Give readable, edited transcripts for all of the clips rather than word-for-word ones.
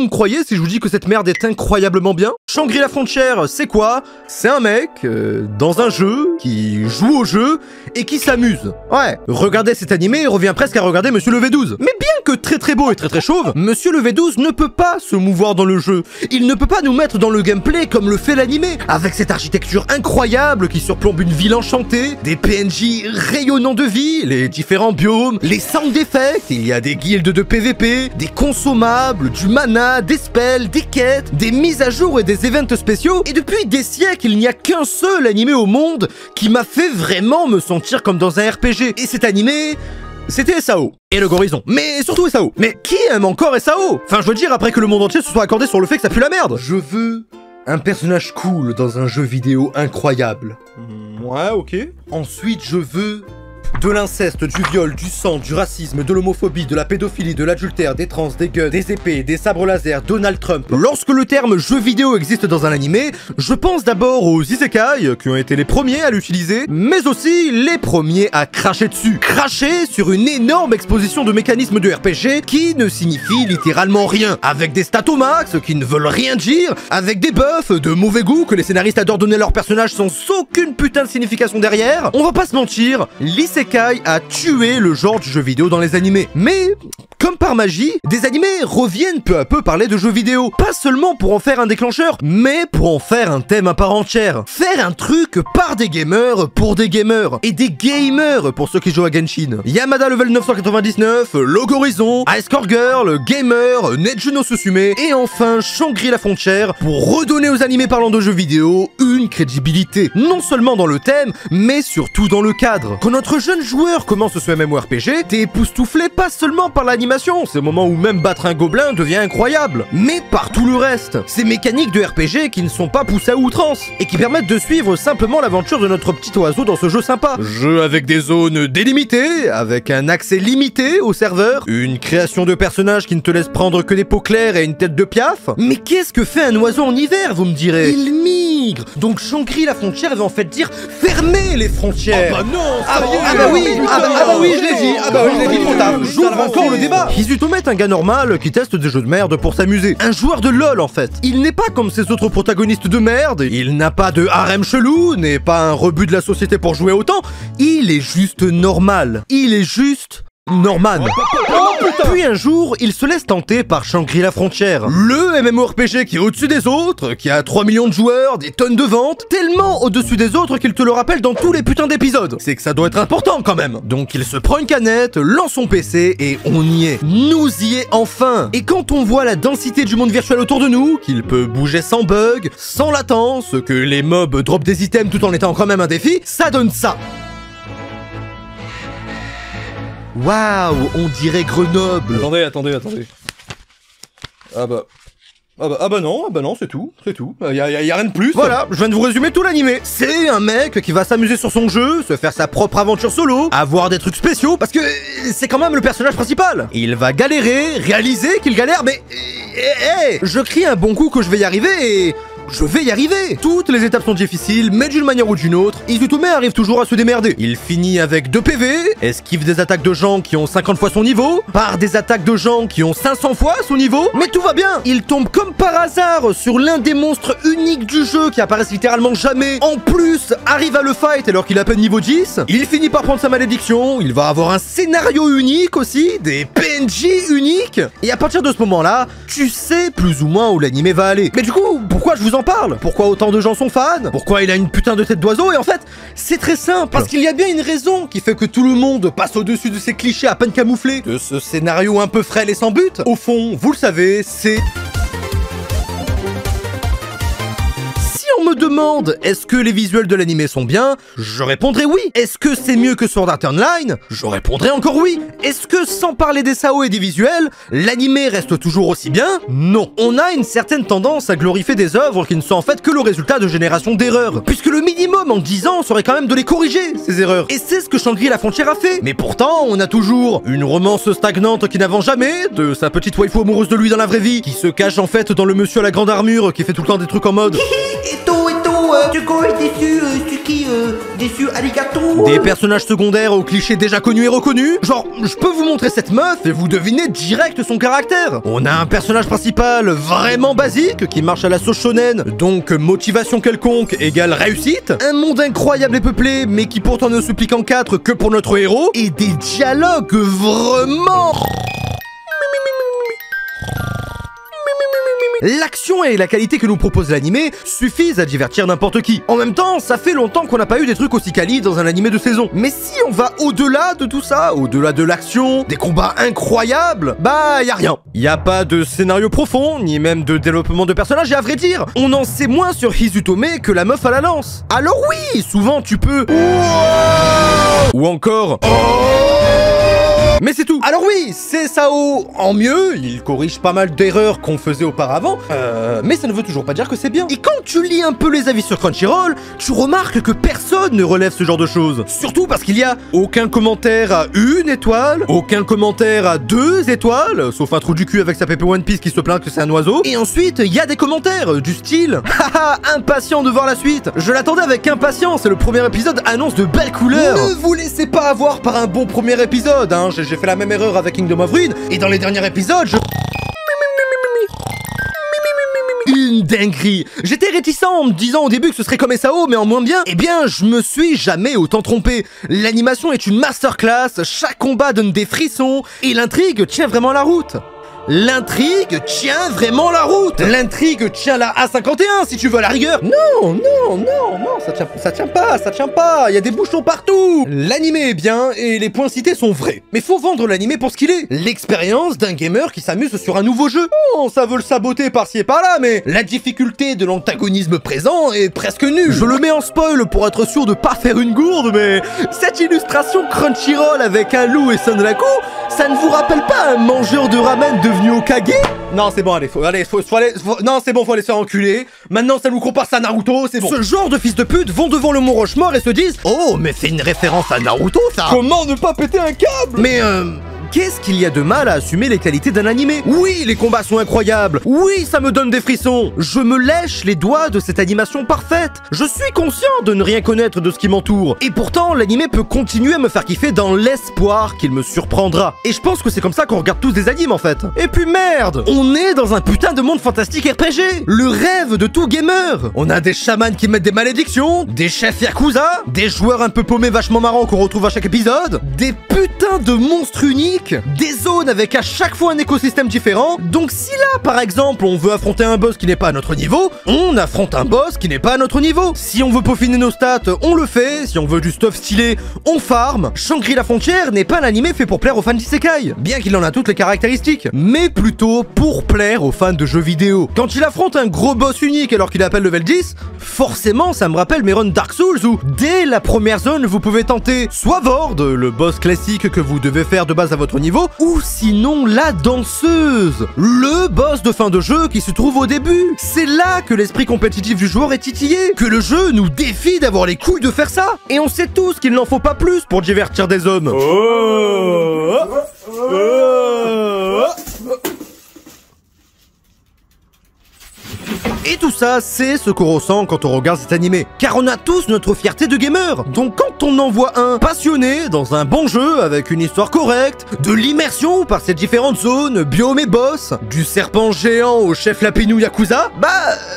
vous me croyez si je vous dis que cette merde est incroyablement bien? Shangri-La Frontier, c'est quoi? C'est un mec dans un jeu qui joue au jeu et qui s'amuse. Ouais, regardez cet animé revient presque à regarder Monsieur le V12. Mais bien que très beau et très chauve, Monsieur le V12 ne peut pas se mouvoir dans le jeu. Il ne peut pas nous mettre dans le gameplay comme le fait l'animé, avec cette architecture incroyable qui surplombe une ville enchantée, des PNJ rayonnants de vie, les différents biomes, les sound effects, il y a des guildes de PVP, des consommables, du mana, des spells, des quêtes, des mises à jour et des events spéciaux, et depuis des siècles, il n'y a qu'un seul animé au monde qui m'a fait vraiment me sentir comme dans un RPG. Et cet animé, c'était SAO. Et le Horizon. Mais surtout SAO. Mais qui aime encore SAO? Enfin, je veux dire, après que le monde entier se soit accordé sur le fait que ça pue la merde. Je veux un personnage cool dans un jeu vidéo incroyable. Ouais, ok. Ensuite, je veux de l'inceste, du viol, du sang, du racisme, de l'homophobie, de la pédophilie, de l'adultère, des trans, des guns, des épées, des sabres laser, Donald Trump. Lorsque le terme jeu vidéo existe dans un animé, je pense d'abord aux isekai, qui ont été les premiers à l'utiliser, mais aussi les premiers à cracher dessus. Cracher sur une énorme exposition de mécanismes de RPG qui ne signifient littéralement rien, avec des stats au max qui ne veulent rien dire, avec des buffs de mauvais goût que les scénaristes adorent donner à leurs personnages sans aucune putain de signification derrière. On va pas se mentir, l'isekai a tué le genre du jeu vidéo dans les animés. Mais, comme par magie, des animés reviennent peu à peu parler de jeux vidéo. Pas seulement pour en faire un déclencheur, mais pour en faire un thème à part entière. Faire un truc par des gamers pour des gamers. Et des gamers pour ceux qui jouent à Genshin. Yamada level 999, Log Horizon, Ice Core Girl, Gamer, Nejuno Susume, et enfin Shangri-La Frontier pour redonner aux animés parlant de jeux vidéo une crédibilité. Non seulement dans le thème, mais surtout dans le cadre. Quand notre jeune joueur commence ce MMORPG, t'es époustouflé pas seulement par l'animation, c'est le moment où même battre un gobelin devient incroyable, mais par tout le reste. Ces mécaniques de RPG qui ne sont pas poussées à outrance, et qui permettent de suivre simplement l'aventure de notre petit oiseau dans ce jeu sympa. Jeu avec des zones délimitées, avec un accès limité au serveur, une création de personnages qui ne te laisse prendre que des peaux claires et une tête de piaf. Mais qu'est-ce que fait un oiseau en hiver, vous me direz? Il migre. Donc Shangri-La Frontier veut en fait dire fermer les frontières. Oh bah non, ça y est. Oui, je l'ai dit, trop tard. J'ouvre encore le débat. Izutomo est un gars normal qui teste des jeux de merde pour s'amuser. Un joueur de LoL en fait. Il n'est pas comme ces autres protagonistes de merde, il n'a pas de harem chelou, n'est pas un rebut de la société pour jouer autant. Il est juste normal. Il est juste Norman. Puis un jour, il se laisse tenter par Shangri-La Frontier, le MMORPG qui est au-dessus des autres, qui a 3 millions de joueurs, des tonnes de ventes, tellement au-dessus des autres qu'il te le rappelle dans tous les putains d'épisodes. C'est que ça doit être important quand même. Donc il se prend une canette, lance son PC et on y est. Nous y est enfin. Et quand on voit la densité du monde virtuel autour de nous, qu'il peut bouger sans bug, sans latence, que les mobs dropent des items tout en étant quand même un défi, ça donne ça. Waouh, on dirait Grenoble. Attendez. Ah bah non, c'est tout. Y a rien de plus. Voilà, je viens de vous résumer tout l'animé. C'est un mec qui va s'amuser sur son jeu, se faire sa propre aventure solo, avoir des trucs spéciaux, parce que c'est quand même le personnage principal. Il va galérer, réaliser qu'il galère, mais... je crie un bon coup que je vais y arriver et... je vais y arriver. Toutes les étapes sont difficiles, mais d'une manière ou d'une autre, Izutomo arrive toujours à se démerder. Il finit avec 2 PV, esquive des attaques de gens qui ont 50 fois son niveau, par des attaques de gens qui ont 500 fois son niveau, mais tout va bien. Il tombe comme par hasard sur l'un des monstres uniques du jeu qui apparaissent littéralement jamais. En plus, arrive à le fight alors qu'il a à peine niveau 10. Il finit par prendre sa malédiction, il va avoir un scénario unique aussi, des PNJ uniques. Et à partir de ce moment-là, tu sais plus ou moins où l'animé va aller. Mais du coup, pourquoi je vous en parle? Pourquoi autant de gens sont fans? Pourquoi il a une putain de tête d'oiseau? Et en fait, c'est très simple. Parce qu'il y a bien une raison qui fait que tout le monde passe au-dessus de ces clichés à peine camouflés, de ce scénario un peu frêle et sans but. Au fond, vous le savez, c'est... On me demande, est-ce que les visuels de l'animé sont bien? Je répondrai oui. Est-ce que c'est mieux que Sword Art Online? Je répondrai encore oui. Est-ce que sans parler des SAO et des visuels, l'animé reste toujours aussi bien? Non. On a une certaine tendance à glorifier des œuvres qui ne sont en fait que le résultat de générations d'erreurs. Puisque le minimum en 10 ans serait quand même de les corriger, ces erreurs. Et c'est ce que Shangri-La Frontier a fait. Mais pourtant, on a toujours une romance stagnante qui n'avance jamais, de sa petite waifu amoureuse de lui dans la vraie vie, qui se cache en fait dans le monsieur à la grande armure qui fait tout le temps des trucs en mode... Tu es déçu, Suki, déçu, arigato. Des personnages secondaires aux clichés déjà connus et reconnus. Genre, je peux vous montrer cette meuf et vous devinez direct son caractère. On a un personnage principal vraiment basique qui marche à la sauce shonen, donc motivation quelconque égale réussite. Un monde incroyable et peuplé, mais qui pourtant ne se plique en quatre que pour notre héros. Et des dialogues vraiment... L'action et la qualité que nous propose l'animé suffisent à divertir n'importe qui. En même temps, ça fait longtemps qu'on n'a pas eu des trucs aussi quali dans un animé de saison. Mais si on va au-delà de tout ça, au-delà de l'action, des combats incroyables, bah y a rien. Y a pas de scénario profond, ni même de développement de personnages, et à vrai dire, on en sait moins sur Hizutome que la meuf à la lance. Alors oui, souvent tu peux... Ou encore... Mais c'est tout. Alors oui, c'est Sao en mieux, il corrige pas mal d'erreurs qu'on faisait auparavant, mais ça ne veut toujours pas dire que c'est bien. Et quand tu lis un peu les avis sur Crunchyroll, tu remarques que personne ne relève ce genre de choses. Surtout parce qu'il y a aucun commentaire à 1 étoile, aucun commentaire à 2 étoiles, sauf un trou du cul avec sa pépé One Piece qui se plaint que c'est un oiseau. Et ensuite, il y a des commentaires du style « Haha, impatient de voir la suite. Je l'attendais avec impatience et le premier épisode annonce de belles couleurs. Ne vous laissez pas avoir par un bon premier épisode, hein. J'ai fait la même erreur avec Kingdom of Ruin, et dans les derniers épisodes, une dinguerie. J'étais réticent en me disant au début que ce serait comme SAO, mais en moins bien. Eh bien, je me suis jamais autant trompé. L'animation est une masterclass, chaque combat donne des frissons, et l'intrigue tient vraiment la route. L'intrigue tient vraiment la route. L'intrigue tient la A51 si tu veux à la rigueur. Non, ça tient pas. Il y a des bouchons partout. L'animé est bien et les points cités sont vrais. Mais faut vendre l'animé pour ce qu'il est. L'expérience d'un gamer qui s'amuse sur un nouveau jeu. Oh, ça veut le saboter par-ci et par-là, mais la difficulté de l'antagonisme présent est presque nulle. Je le mets en spoil pour être sûr de pas faire une gourde, mais cette illustration Crunchyroll avec un loup et Sanraku, ça ne vous rappelle pas un mangeur de ramen devenu Hokage? Non, c'est bon, faut aller se faire enculer. Maintenant, ça nous compare à Naruto, c'est bon. Ce genre de fils de pute vont devant le Mont Rochemort et se disent « Oh, mais c'est une référence à Naruto, ça !» Comment ne pas péter un câble? Mais qu'est-ce qu'il y a de mal à assumer les qualités d'un animé? Oui, les combats sont incroyables. Oui, ça me donne des frissons. Je me lèche les doigts de cette animation parfaite. Je suis conscient de ne rien connaître de ce qui m'entoure. Et pourtant, l'animé peut continuer à me faire kiffer dans l'espoir qu'il me surprendra. Et je pense que c'est comme ça qu'on regarde tous des animes en fait. Et puis merde, on est dans un putain de monde fantastique RPG. Le rêve de tout gamer. On a des chamans qui mettent des malédictions, des chefs yakuza, des joueurs un peu paumés vachement marrants qu'on retrouve à chaque épisode, des putains de monstres uniques, des zones avec à chaque fois un écosystème différent. Donc si là par exemple on veut affronter un boss qui n'est pas à notre niveau, on affronte un boss qui n'est pas à notre niveau. Si on veut peaufiner nos stats, on le fait. Si on veut du stuff stylé, on farm. Shangri-La Frontière n'est pas un animé fait pour plaire aux fans d'isekai, bien qu'il en a toutes les caractéristiques, mais plutôt pour plaire aux fans de jeux vidéo. Quand il affronte un gros boss unique alors qu'il appelle level 10, forcément ça me rappelle mes runs Dark Souls où dès la première zone vous pouvez tenter soit Vord, le boss classique que vous devez faire de base à votre niveau, ou sinon la danseuse, le boss de fin de jeu qui se trouve au début. C'est là que l'esprit compétitif du joueur est titillé, que le jeu nous défie d'avoir les couilles de faire ça. Et on sait tous qu'il n'en faut pas plus pour divertir des hommes. Et tout ça, c'est ce qu'on ressent quand on regarde cet animé. Car on a tous notre fierté de gamer. Donc quand on en voit un passionné dans un bon jeu avec une histoire correcte, de l'immersion par ces différentes zones, biomes et boss, du serpent géant au chef lapinou Yakuza, bah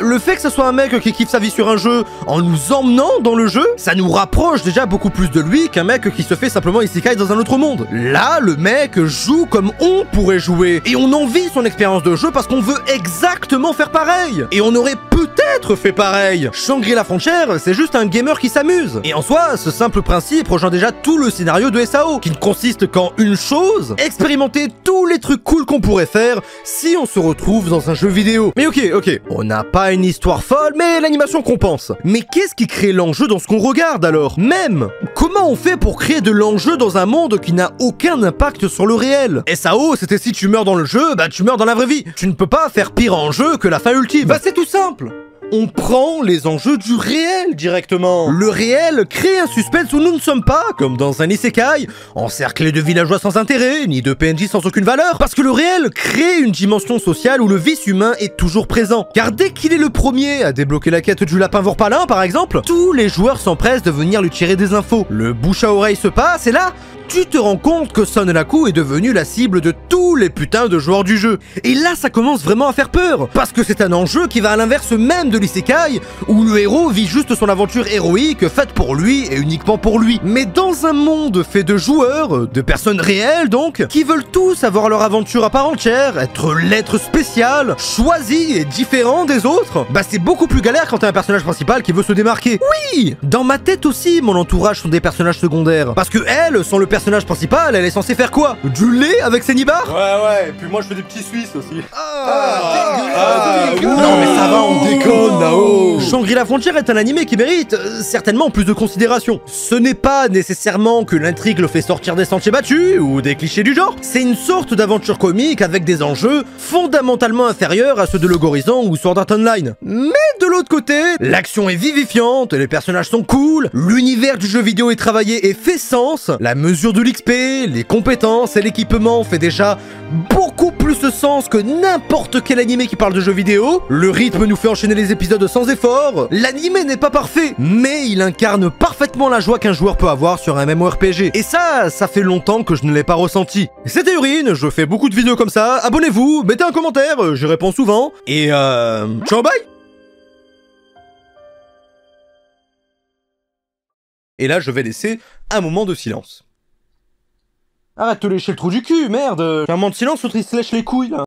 le fait que ce soit un mec qui kiffe sa vie sur un jeu en nous emmenant dans le jeu, ça nous rapproche déjà beaucoup plus de lui qu'un mec qui se fait simplement isekai dans un autre monde. Là, le mec joue comme on pourrait jouer. Et on en vit son expérience de jeu parce qu'on veut exactement faire pareil. Et on aurait peut-être fait pareil. Shangri-La Frontière, c'est juste un gamer qui s'amuse. Et en soi, ce simple principe rejoint déjà tout le scénario de SAO, qui ne consiste qu'en une chose, expérimenter tous les trucs cool qu'on pourrait faire si on se retrouve dans un jeu vidéo. Mais ok, on n'a pas une histoire folle, mais l'animation compense. Mais qu'est-ce qui crée l'enjeu dans ce qu'on regarde alors? Même, comment on fait pour créer de l'enjeu dans un monde qui n'a aucun impact sur le réel? SAO, c'était si tu meurs dans le jeu, bah tu meurs dans la vraie vie. Tu ne peux pas faire pire en jeu que la fin ultime. Bah c'est tout simple. On prend les enjeux du réel directement. Le réel crée un suspense où nous ne sommes pas, comme dans un isekai, encerclés de villageois sans intérêt, ni de PNJ sans aucune valeur, parce que le réel crée une dimension sociale où le vice humain est toujours présent. Car dès qu'il est le premier à débloquer la quête du lapin vorpalin par exemple, tous les joueurs s'empressent de venir lui tirer des infos. Le bouche à oreille se passe et là, tu te rends compte que Son Laku est devenu la cible de tous les putains de joueurs du jeu. Et là, ça commence vraiment à faire peur, parce que c'est un enjeu qui va à l'inverse même de l'isekai, où le héros vit juste son aventure héroïque faite pour lui et uniquement pour lui. Mais dans un monde fait de joueurs, de personnes réelles donc, qui veulent tous avoir leur aventure à part entière, être l'être spécial, choisi et différent des autres, bah c'est beaucoup plus galère quand t'as un personnage principal qui veut se démarquer. Oui, dans ma tête aussi, mon entourage sont des personnages secondaires, parce que elles sont le personnage principal, elle est censée faire quoi? Du lait avec ses nibards? Ouais, et puis moi je fais des petits Suisses aussi. Non mais ça va, on déconne là-haut. Shangri-La Frontière est un animé qui mérite certainement plus de considération. Ce n'est pas nécessairement que l'intrigue le fait sortir des sentiers battus ou des clichés du genre, c'est une sorte d'aventure comique avec des enjeux fondamentalement inférieurs à ceux de Log Horizon ou Sword Art Online. Mais de l'autre côté, l'action est vivifiante, les personnages sont cool, l'univers du jeu vidéo est travaillé et fait sens, la mesure de l'XP, les compétences et l'équipement fait déjà beaucoup plus de sens que n'importe quel animé qui parle de jeux vidéo. Le rythme nous fait enchaîner les épisodes sans effort. L'animé n'est pas parfait, mais il incarne parfaitement la joie qu'un joueur peut avoir sur un MMORPG. Et ça fait longtemps que je ne l'ai pas ressenti. C'était Urine, je fais beaucoup de vidéos comme ça. Abonnez-vous, mettez un commentaire, j'y réponds souvent. Et ciao, bye. Et là, je vais laisser un moment de silence. Arrête de te lécher le trou du cul, merde! Un moment de silence, l'autre il se lèche les couilles là!